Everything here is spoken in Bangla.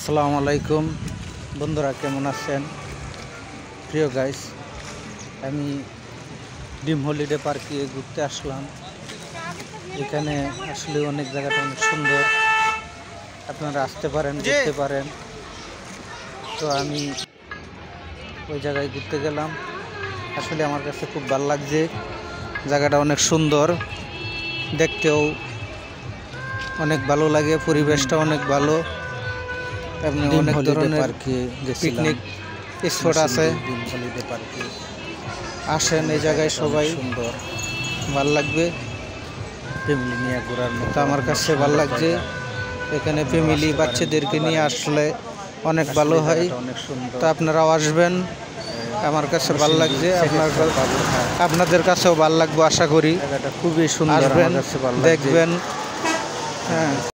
আসসালামু আলাইকুম বন্ধুরা, কেমন আছেন? প্রিয় গাইস, আমি ডিম হলিডে পার্কে ঘুরতে আসলাম। এখানে আসলে অনেক জায়গাটা অনেক সুন্দর, আপনারা আসতে পারেন, ঘুরতে পারেন। তো আমি ওই জায়গায় ঘুরতে গেলাম। আসলে আমার কাছে খুব ভালো লাগছে, জায়গাটা অনেক সুন্দর, দেখতেও অনেক ভালো লাগে, পরিবেশটা অনেক ভালো। অনেক ধরনের পিকনিক স্পট আছে। আসেন এই জায়গায়, সবাই সুন্দর, ভাল লাগবে ফ্যামিলি নিয়ে ঘোরার মতো। আমার কাছে ভাল লাগছে, এখানে ফ্যামিলি বাচ্চাদেরকে নিয়ে আসলে অনেক ভালো হয়। তো আপনারাও আসবেন, আমার কাছে ভাল লাগছে, আপনাদের কাছেও ভাল লাগবে আশা করি। খুবই সুন্দর, দেখবেন। হ্যাঁ।